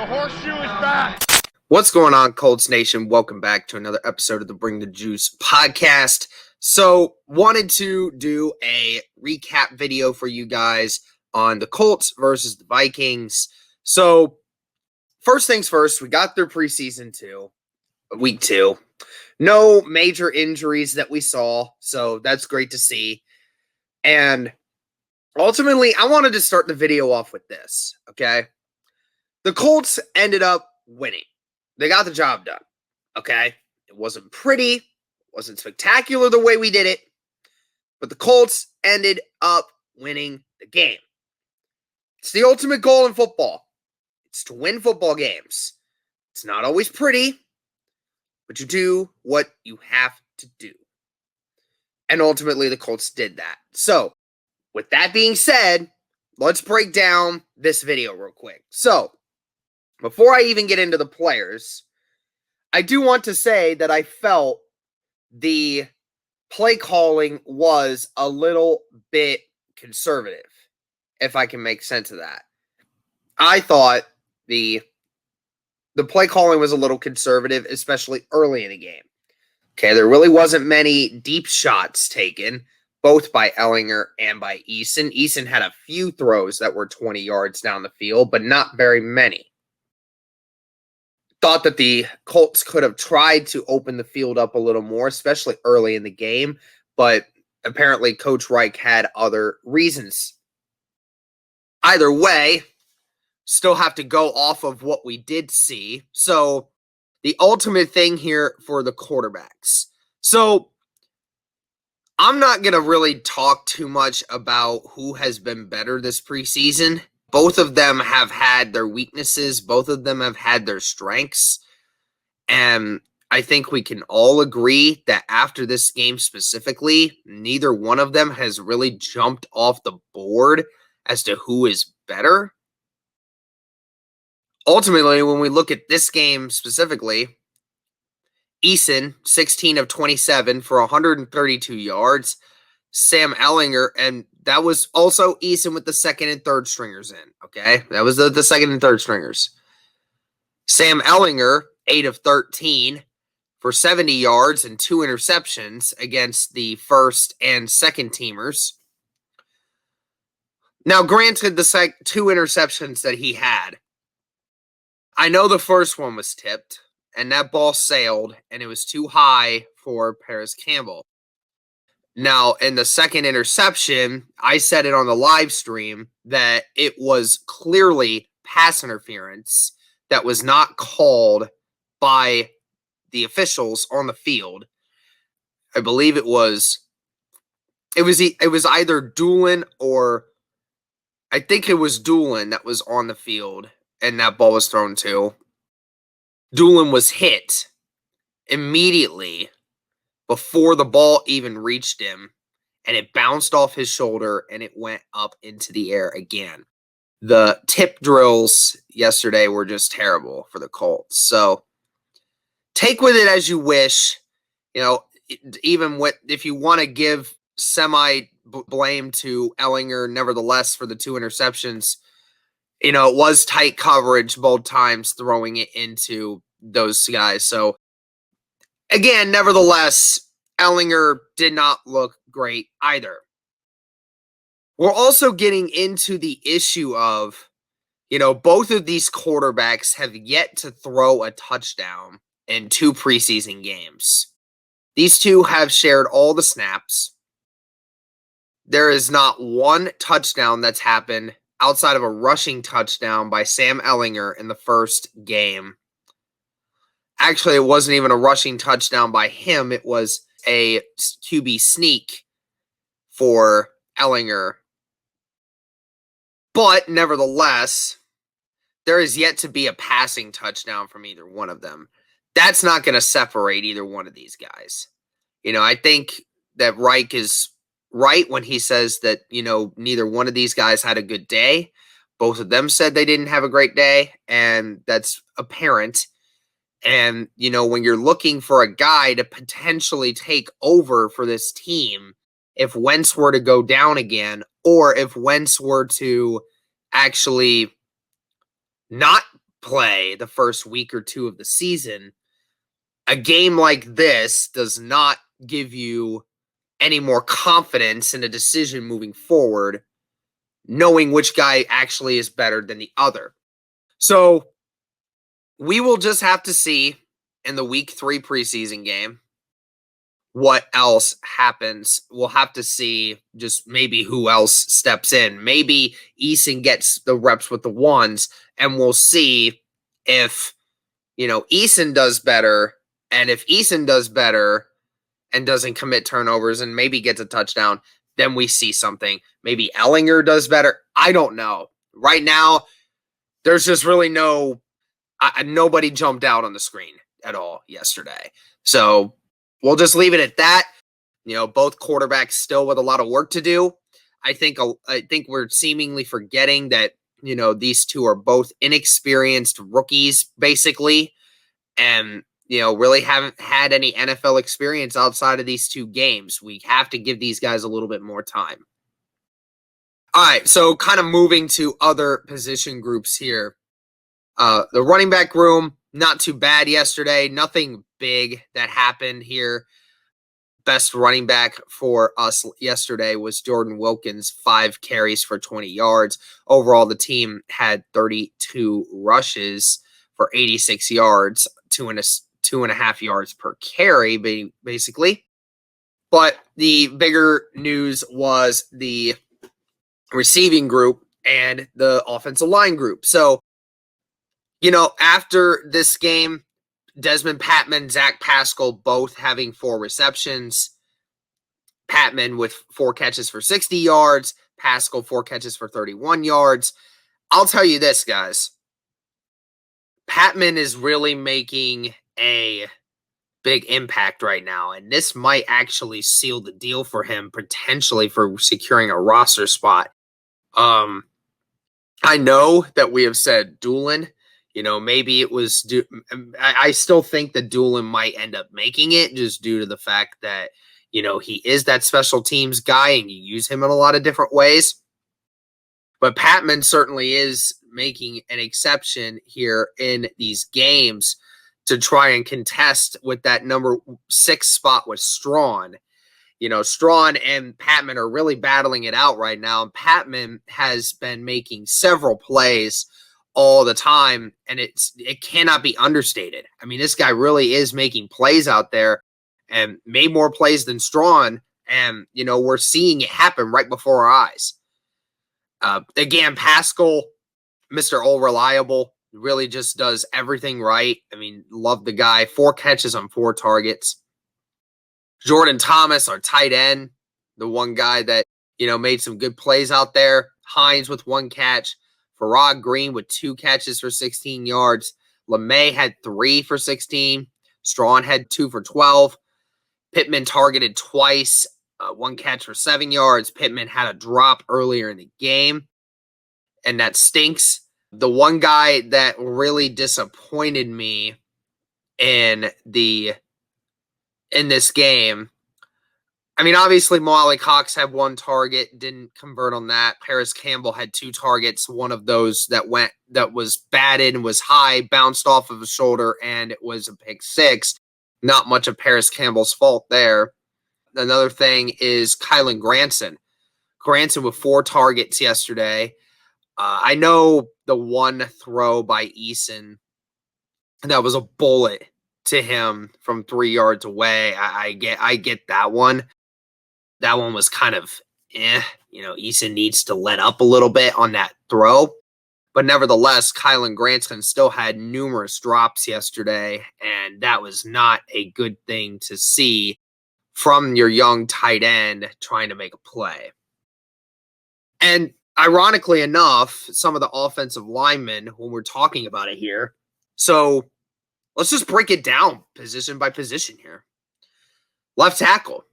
horseshoe is back. What's going on, Colts Nation? Welcome back to another episode of the Bring the Juice podcast. So, wanted to do a recap video for you guys on the Colts versus the Vikings. So, first things first, we got through preseason week 2. No major injuries that we saw, so that's great to see. And ultimately, I wanted to start the video off with this, okay? The Colts ended up winning. They got the job done, okay? It wasn't pretty, wasn't spectacular the way we did it, but the Colts ended up winning the game. It's the ultimate goal in football. It's to win football games. It's not always pretty, but you do what you have to do. And ultimately, the Colts did that. So, with that being said, let's break down this video real quick. So, before I even get into the players, I do want to say that I felt the play calling was a little bit conservative, if I can make sense of that. I thought the play calling was a little conservative, especially early in the game. Okay, there really wasn't many deep shots taken, both by Ehlinger and by Eason. Eason had a few throws that were 20 yards down the field, but not very many. Thought that the Colts could have tried to open the field up a little more, especially early in the game, but apparently Coach Reich had other reasons. Either way, still have to go off of what we did see. So, the ultimate thing here for the quarterbacks. So, I'm not going to really talk too much about who has been better this preseason. Both of them have had their weaknesses. Both of them have had their strengths. And I think we can all agree that after this game specifically, neither one of them has really jumped off the board as to who is better. Ultimately, when we look at this game specifically, Eason, 16 of 27 for 132 yards. Sam Ehlinger, and that was also Eason with the second and third stringers in, okay? That was the second and third stringers. Sam Ehlinger, 8 of 13 for 70 yards and 2 interceptions against the first and second teamers. Now, granted, the 2 interceptions that he had, I know the first one was tipped, and that ball sailed, and it was too high for Paris Campbell. Now, in the second interception, I said it on the live stream that it was clearly pass interference that was not called by the officials on the field. I believe it was either Doolin or I think it was Doolin that was on the field and that ball was thrown to. Doolin was hit immediately before the ball even reached him, and it bounced off his shoulder, and it went up into the air again. The tip drills yesterday were just terrible for the Colts. So, take with it as you wish. You know, even if you want to give semi-blame to Ehlinger, nevertheless, for the 2 interceptions, you know, it was tight coverage both times throwing it into those guys. So, again, nevertheless, Ehlinger did not look great either. We're also getting into the issue of, you know, both of these quarterbacks have yet to throw a touchdown in 2 preseason games. These two have shared all the snaps. There is not one touchdown that's happened outside of a rushing touchdown by Sam Ehlinger in the first game. Actually, it wasn't even a rushing touchdown by him. It was a QB sneak for Ehlinger. But nevertheless, there is yet to be a passing touchdown from either one of them. That's not going to separate either one of these guys. You know, I think that Reich is right when he says that, you know, neither one of these guys had a good day. Both of them said they didn't have a great day, and that's apparent. And, you know, when you're looking for a guy to potentially take over for this team, if Wentz were to go down again, or if Wentz were to actually not play the first week or two of the season, a game like this does not give you any more confidence in a decision moving forward, knowing which guy actually is better than the other. So we will just have to see in the week 3 preseason game what else happens. We'll have to see just maybe who else steps in. Maybe Eason gets the reps with the ones, and we'll see if, Eason does better. And if Eason does better and doesn't commit turnovers and maybe gets a touchdown, then we see something. Maybe Ellinger does better. I don't know. Right now, there's just really nobody jumped out on the screen at all yesterday. So we'll just leave it at that. Both quarterbacks still with a lot of work to do. I think we're seemingly forgetting that, these two are both inexperienced rookies, basically, and, really haven't had any NFL experience outside of these 2 games. We have to give these guys a little bit more time. All right, so kind of moving to other position groups here. The running back room, not too bad yesterday. Nothing big that happened here. Best running back for us yesterday was Jordan Wilkins, 5 carries for 20 yards. Overall, the team had 32 rushes for 86 yards, 2.5 yards per carry, basically. But the bigger news was the receiving group and the offensive line group. So, after this game, Desmond Patman, Zach Pascal both having 4 receptions. Patman with 4 catches for 60 yards. Pascal 4 catches for 31 yards. I'll tell you this, guys. Patman is really making a big impact right now, and this might actually seal the deal for him, potentially for securing a roster spot. I know that we have said Doolin. Maybe it was I still think that Doolin might end up making it just due to the fact that, he is that special teams guy and you use him in a lot of different ways. But Patman certainly is making an exception here in these games to try and contest with that number 6 spot with Strawn. Strawn and Patman are really battling it out right now. And Patman has been making several plays all the time, and it cannot be understated. I mean, this guy really is making plays out there and made more plays than Strawn, and, we're seeing it happen right before our eyes. Again, Pascal, Mr. All Reliable, really just does everything right. I mean, love the guy. 4 catches on 4 targets. Jordan Thomas, our tight end, the one guy that, made some good plays out there. Hines with 1 catch. Farrod Green with 2 catches for 16 yards. LeMay had 3 for 16. Strawn had 2 for 12. Pittman targeted twice, 1 catch for 7 yards. Pittman had a drop earlier in the game, and that stinks. The one guy that really disappointed me in this game, I mean, obviously, Molly Cox had 1 target, didn't convert on that. Paris Campbell had 2 targets. One of those that was batted and was high, bounced off of his shoulder, and it was a pick 6. Not much of Paris Campbell's fault there. Another thing is Kylan Granson. Granson with 4 targets yesterday. I know the one throw by Eason, that was a bullet to him from 3 yards away. I get that one. That one was kind of Eason needs to let up a little bit on that throw. But nevertheless, Kylan Granson still had numerous drops yesterday, and that was not a good thing to see from your young tight end trying to make a play. And ironically enough, some of the offensive linemen, when we're talking about it here, so let's just break it down position by position here. Left tackle.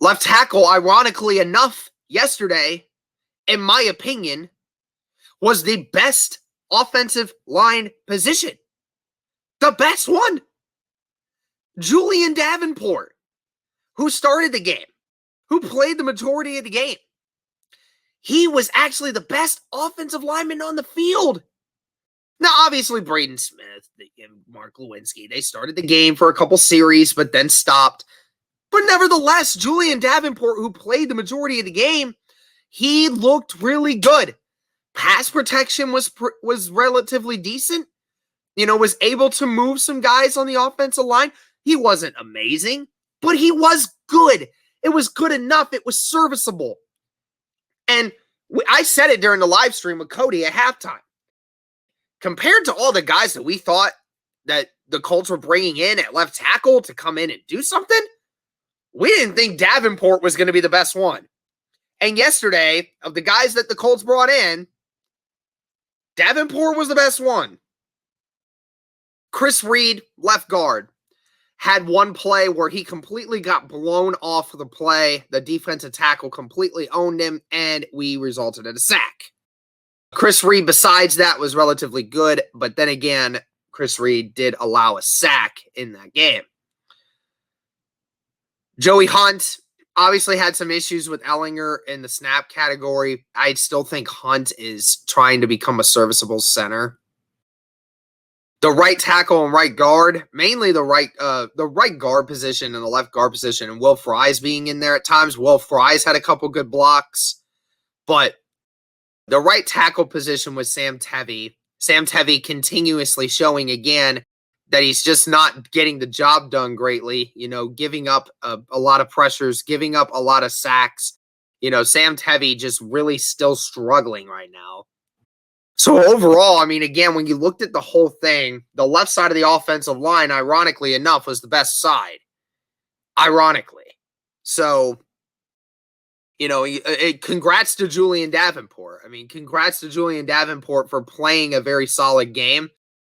Left tackle, ironically enough, yesterday, in my opinion, was the best offensive line position. The best one. Julian Davenport, who started the game, who played the majority of the game. He was actually the best offensive lineman on the field. Now, obviously, Braden Smith and Mark Lewinsky, they started the game for a couple series, but then stopped. But nevertheless, Julian Davenport, who played the majority of the game, he looked really good. Pass protection was relatively decent. Was able to move some guys on the offensive line. He wasn't amazing, but he was good. It was good enough. It was serviceable. And I said it during the live stream with Cody at halftime. Compared to all the guys that we thought that the Colts were bringing in at left tackle to come in and do something, we didn't think Davenport was going to be the best one. And yesterday, of the guys that the Colts brought in, Davenport was the best one. Chris Reed, left guard, had one play where he completely got blown off of the play. The defensive tackle completely owned him, and we resulted in a sack. Chris Reed, besides that, was relatively good, but then again, Chris Reed did allow a sack in that game. Joey Hunt obviously had some issues with Ellinger in the snap category. I still think Hunt is trying to become a serviceable center. The right tackle and right guard, mainly the right guard position and the left guard position, and Will Fries being in there at times. Will Fries had a couple good blocks, but the right tackle position was Sam Tevi. Sam Tevi continuously showing again that he's just not getting the job done greatly, giving up a lot of pressures, giving up a lot of sacks. Sam Tevi just really still struggling right now. So overall, again, when you looked at the whole thing, the left side of the offensive line, ironically enough, was the best side. Ironically. So, congrats to Julian Davenport. Congrats to Julian Davenport for playing a very solid game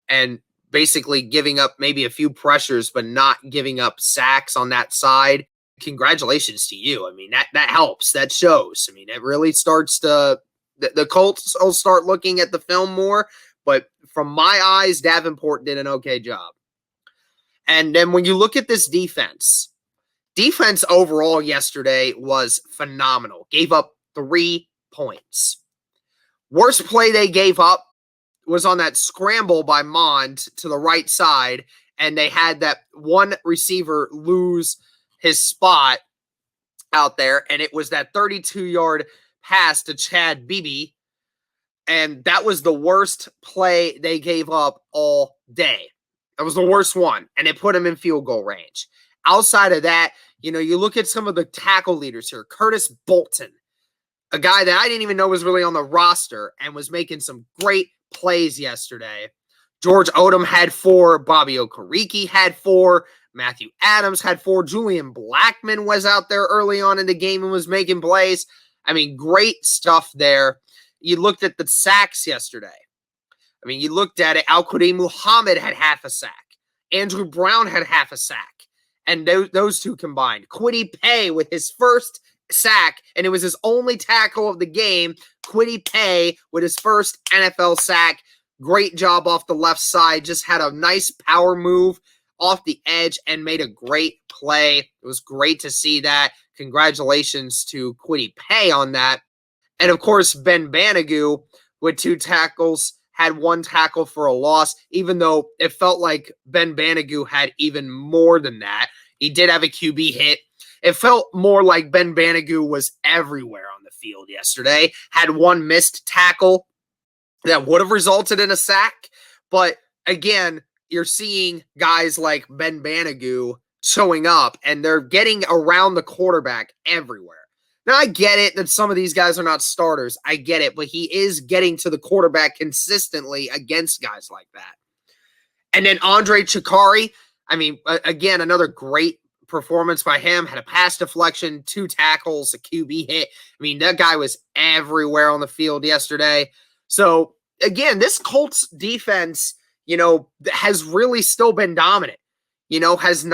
and basically giving up maybe a few pressures, but not giving up sacks on that side. Congratulations to you. That helps. That shows. It really starts to... The Colts will start looking at the film more, but from my eyes, Davenport did an okay job. And then when you look at this defense overall yesterday was phenomenal. Gave up 3 points. Worst play they gave up was on that scramble by Mond to the right side, and they had that one receiver lose his spot out there, and it was that 32-yard pass to Chad Beebe, and that was the worst play they gave up all day. That was the worst one, and it put them in field goal range. Outside of that, you look at some of the tackle leaders here. Curtis Bolton, a guy that I didn't even know was really on the roster and was making some great plays yesterday. George Odom had 4. Bobby Okereke had 4. Matthew Adams had 4. Julian Blackmon was out there early on in the game and was making plays. Great stuff there. You looked at the sacks yesterday. You looked at it. Al-Quadin Muhammad had half a sack. Andrew Brown had half a sack. And those two combined. Kwity Paye with his first sack, and it was his only tackle of the game. Kwity Paye with his first NFL sack. Great job off the left side. Just had a nice power move off the edge and made a great play. It was great to see that. Congratulations to Kwity Paye on that. And of course, Ben Banigou with 2 tackles, had 1 tackle for a loss, even though it felt like Ben Banigou had even more than that. He did have a QB hit. It felt more like Ben Banigou was everywhere on the field yesterday. Had 1 missed tackle that would have resulted in a sack. But again, you're seeing guys like Ben Banigou showing up, and they're getting around the quarterback everywhere. Now, I get it that some of these guys are not starters. I get it, but he is getting to the quarterback consistently against guys like that. And then Andre Chicari, again, another great performance by him. Had a pass deflection, 2 tackles, a QB hit. That guy was everywhere on the field yesterday. So, again, this Colts defense, has really still been dominant. Has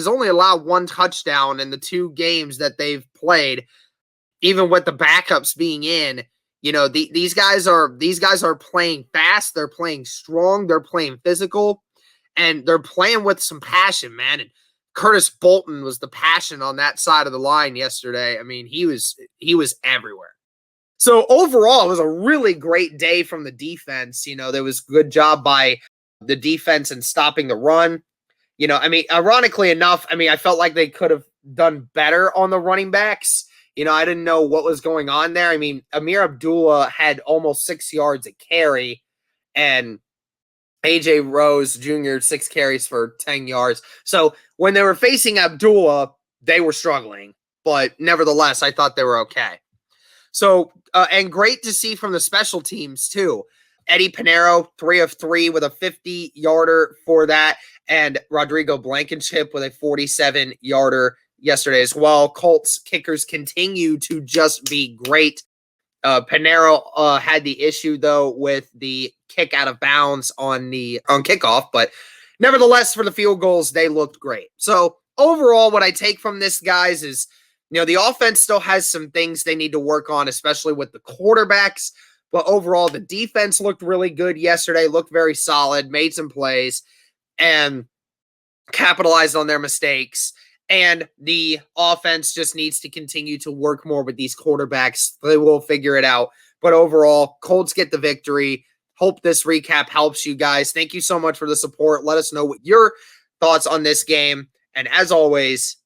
only allowed 1 touchdown in the 2 games that they've played, even with the backups being in. These guys are playing fast, they're playing strong, they're playing physical, and they're playing with some passion, man. And Curtis Bolton was the passion on that side of the line yesterday. He was everywhere. So overall, it was a really great day from the defense. There was good job by the defense in stopping the run. Ironically enough, I felt like they could have done better on the running backs. I didn't know what was going on there. Amir Abdullah had almost 6 yards a carry, and AJ Rose Jr., 6 carries for 10 yards. So when they were facing Abdullah, they were struggling. But nevertheless, I thought they were okay. So, and great to see from the special teams, too. Eddie Pinero, 3 of 3 with a 50-yarder for that. And Rodrigo Blankenship with a 47-yarder yesterday as well. Colts kickers continue to just be great. Pinero had the issue, though, with the kick out of bounds on kickoff. But nevertheless, for the field goals, they looked great. So overall, what I take from this, guys, is the offense still has some things they need to work on, especially with the quarterbacks. But overall, the defense looked really good yesterday, looked very solid, made some plays, and capitalized on their mistakes. And the offense just needs to continue to work more with these quarterbacks. They will figure it out. But overall, Colts get the victory. Hope this recap helps you guys. Thank you so much for the support. Let us know what your thoughts on this game. And as always,